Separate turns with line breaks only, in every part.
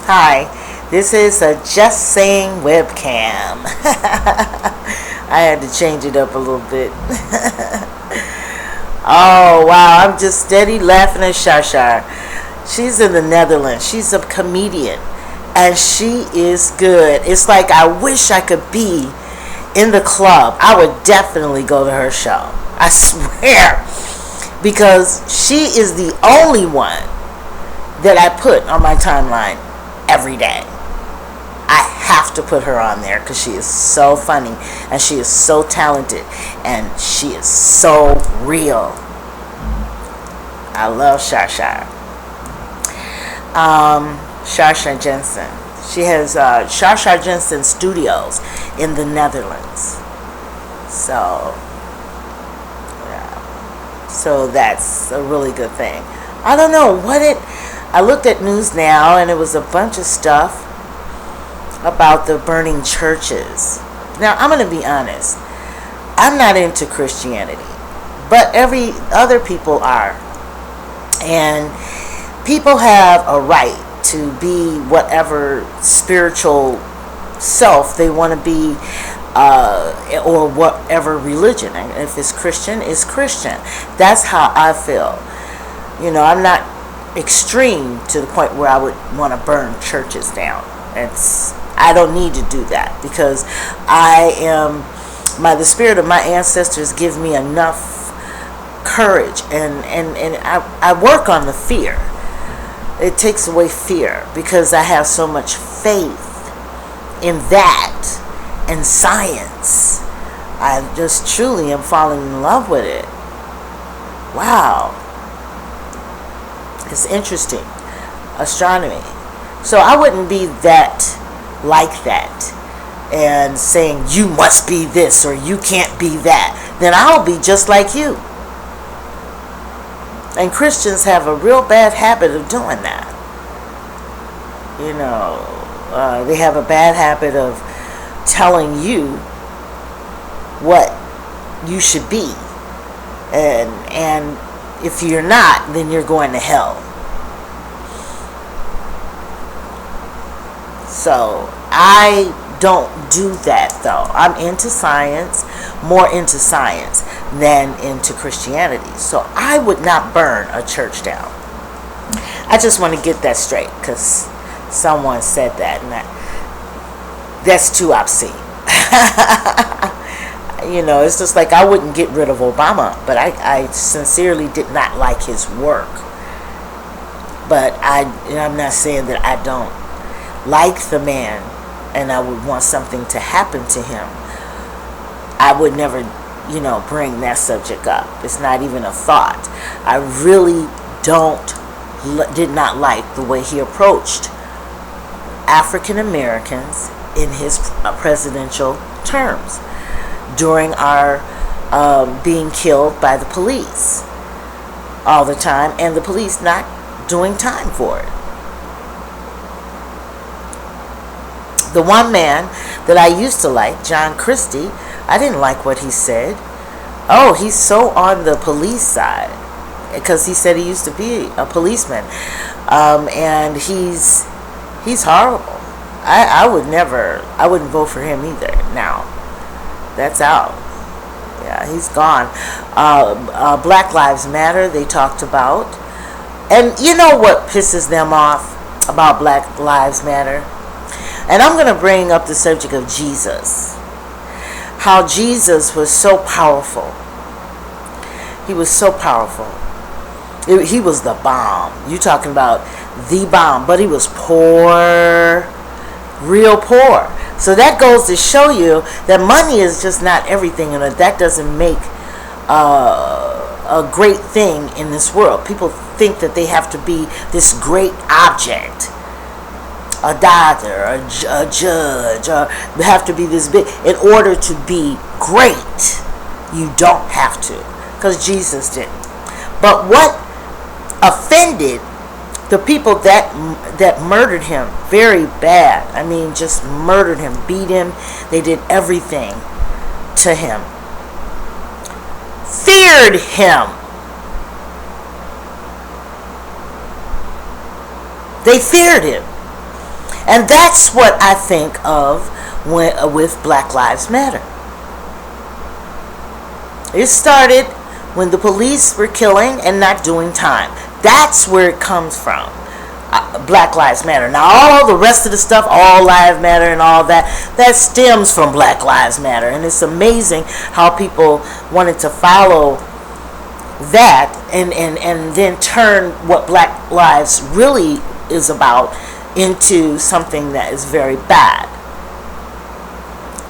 Hi, this is a Just Saying webcam. I had to change it up a little bit. Oh, wow, I'm just steady laughing at Shashar. She's in the Netherlands. She's a comedian, and she is good. It's like I wish I could be in the club. I would definitely go to her show. I swear. Because she is the only one that I put on my timeline every day. I have to put her on there because she is so funny and she is so talented and she is so real. I love Shasha. Shasha Jensen. She has Shasha Jensen Studios in the Netherlands. So, yeah. So that's a really good thing. I don't know what it. I looked at News Now and it was a bunch of stuff about the burning churches. Now, I'm going to be honest. I'm not into Christianity, but every other people are. And people have a right to be whatever spiritual self they want to be, or whatever religion. And if it's Christian, it's Christian. That's how I feel. You know, I'm not extreme to the point where I would want to burn churches down. I don't need to do that because the spirit of my ancestors give me enough courage, and I work on the fear. It takes away fear because I have so much faith in that and science. I just truly am falling in love with it. Wow. It's interesting. Astronomy. So I wouldn't be that like that and saying you must be this or you can't be that. Then I'll be just like you. And Christians have a real bad habit of doing that. You know, they have a bad habit of telling you what you should be. And if you're not, then you're going to hell. So I don't do that though. I'm into science, more into science than into Christianity. So I would not burn a church down. I just want to get that straight because someone said that, and that's too obscene. You know, it's just like I wouldn't get rid of Obama, but I sincerely did not like his work. But I'm not saying that I don't like the man and I would want something to happen to him. I would never, bring that subject up. It's not even a thought. I really did not like the way he approached African Americans in his presidential terms during our being killed by the police all the time, and the police not doing time for it. The one man that I used to like, John Christie, I didn't like what he said. Oh, he's so on the police side because he said he used to be a policeman, and he's horrible. I wouldn't vote for him either. Now, that's out. Yeah, he's gone. Black Lives Matter, they talked about, and you know what pisses them off about Black Lives Matter? And I'm going to bring up the subject of Jesus. How Jesus was so powerful. He was so powerful. He was the bomb. You talking about the bomb. But he was poor. Real poor. So that goes to show you that money is just not everything. And that doesn't make a great thing in this world. People think that they have to be this great object. A doctor, a judge, have to be this big in order to be great. You don't have to, because Jesus didn't. But what offended the people that murdered him very bad? I mean, just murdered him, beat him. They did everything to him. Feared him. They feared him. And that's what I think of with Black Lives Matter. It started when the police were killing and not doing time. That's where it comes from. Black Lives Matter. Now all the rest of the stuff, all lives matter and all that stems from Black Lives Matter. And it's amazing how people wanted to follow that and then turn what Black Lives really is about into something that is very bad.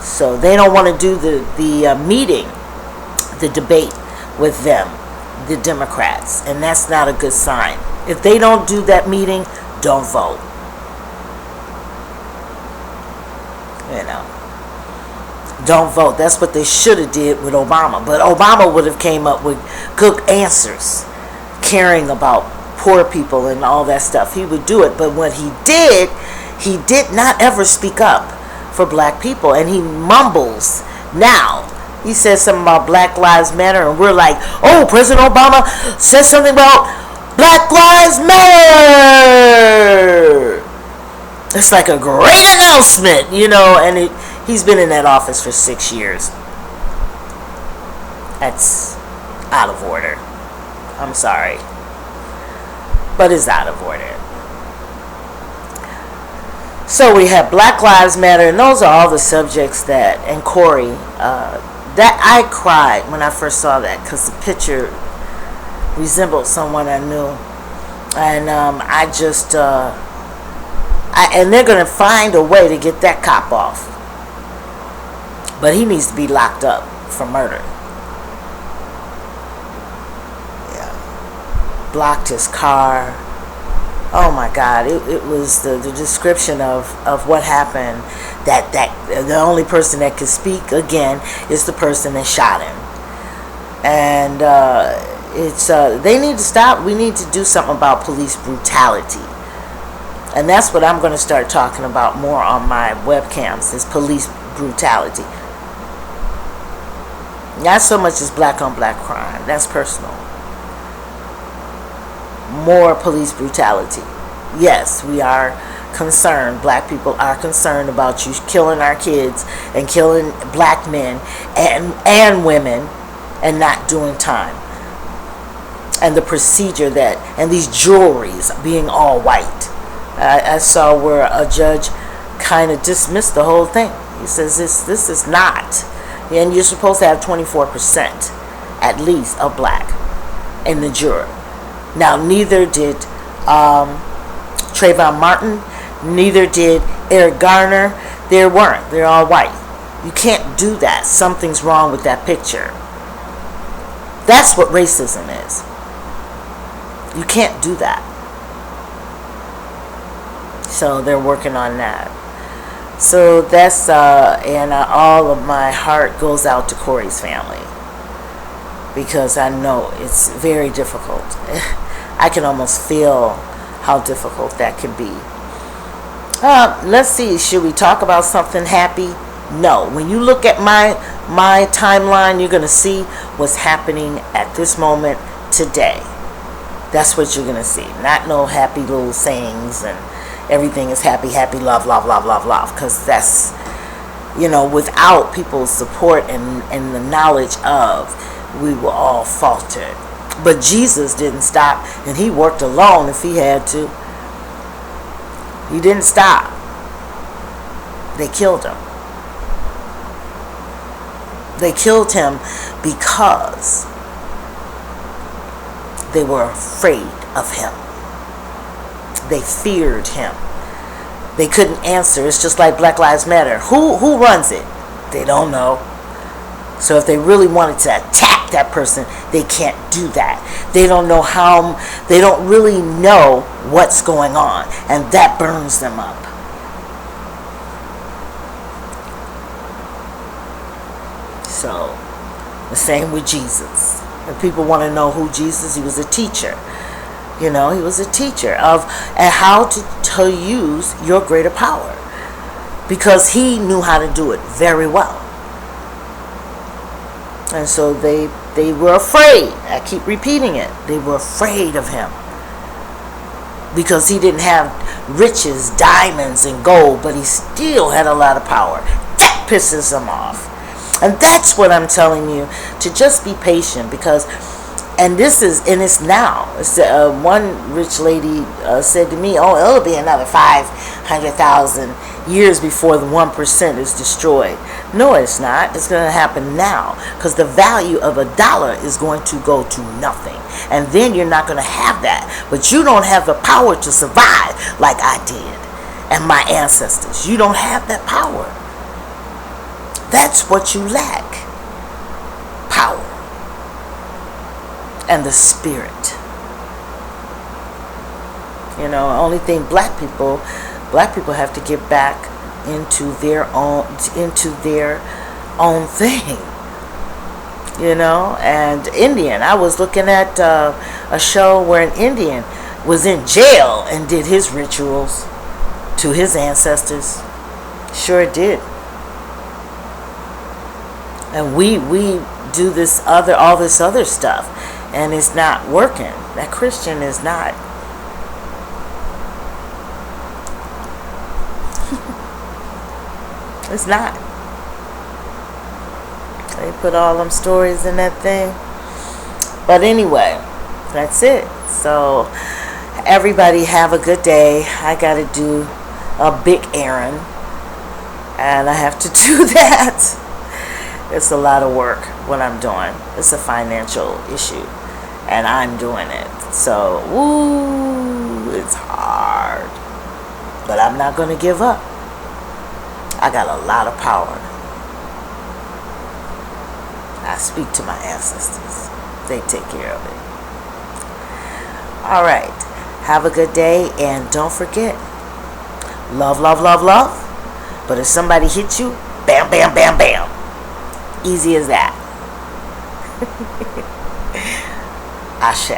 So they don't want to do the meeting, the debate with them, the Democrats, and that's not a good sign. If they don't do that meeting, don't vote. You know, don't vote. That's what they should have did with Obama. But Obama would have came up with good answers, caring about poor people and all that stuff. He would do it. But what he did not ever speak up for black people, and he mumbles now. He says something about Black Lives Matter, and we're like, oh, President Obama says something about Black Lives Matter. It's like a great announcement, you know, and he's been in that office for 6 years. That's out of order. I'm sorry. But it's out of order. So we have Black Lives Matter, and those are all the subjects that, and Corey, that I cried when I first saw that, because the picture resembled someone I knew. And I just, and they're going to find a way to get that cop off. But he needs to be locked up for murder. Yeah. Blocked his car. Oh my God, it was the description of what happened, that the only person that could speak again is the person that shot him. And it's they need to stop. We need to do something about police brutality. And that's what I'm going to start talking about more on my webcams, is police brutality. Not so much as black on black crime. That's personal. More police brutality. Yes, we are concerned. Black people are concerned about you killing our kids and killing black men and women and not doing time. And the procedure and these juries being all white. I saw where a judge kind of dismissed the whole thing. He says this is not. And you're supposed to have 24% at least of black in the jury. Now, neither did Trayvon Martin, neither did Eric Garner. There weren't. They're all white. You can't do that. Something's wrong with that picture. That's what racism is. You can't do that. So they're working on that. So that's, and all of my heart goes out to Corey's family, because I know it's very difficult. I can almost feel how difficult that can be. Let's see, should we talk about something happy? No. When you look at my timeline, you're going to see what's happening at this moment today. That's what you're going to see. Not no happy little sayings and everything is happy, happy, love, love, love, love, love. Because that's, without people's support and the knowledge of, we will all falter. But Jesus didn't stop, and he worked alone if he had to. He didn't stop. They killed him. They killed him because they were afraid of him. They feared him. They couldn't answer. It's just like Black Lives Matter. Who runs it? They don't know. So if they really wanted to attack that person, they can't do that. They don't know how. They don't really know what's going on, and that burns them up. So the same with Jesus. If people want to know who Jesus, he was a teacher. He was a teacher of how to use your greater power, because he knew how to do it very well. And so they were afraid. I keep repeating it. They were afraid of him. because he didn't have riches, diamonds, and gold, but he still had a lot of power. That pisses him off. And that's what I'm telling you, to just be patient, because, and it's now. It's, one rich lady said to me, oh, it'll be another 500,000 years before the 1% is destroyed. No, it's not. It's going to happen now, because the value of $1 is going to go to nothing. And then you're not going to have that. But you don't have the power to survive like I did and my ancestors. You don't have that power. That's what you lack. Power. And the spirit. You know, only thing black people have to get back into their own thing. You know, and Indian. I was looking at a show where an Indian was in jail and did his rituals to his ancestors. Sure did. And we do all this other stuff, and it's not working. That Christian is not. It's not. They put all them stories in that thing. But anyway, that's it. So everybody have a good day. I got to do a big errand, and I have to do that. It's a lot of work what I'm doing. It's a financial issue, and I'm doing it. So, it's hard. But I'm not going to give up. I got a lot of power. I speak to my ancestors. They take care of it. All right. Have a good day, and don't forget, love, love, love, love. But if somebody hits you, bam, bam, bam, bam. Easy as that. Ashe.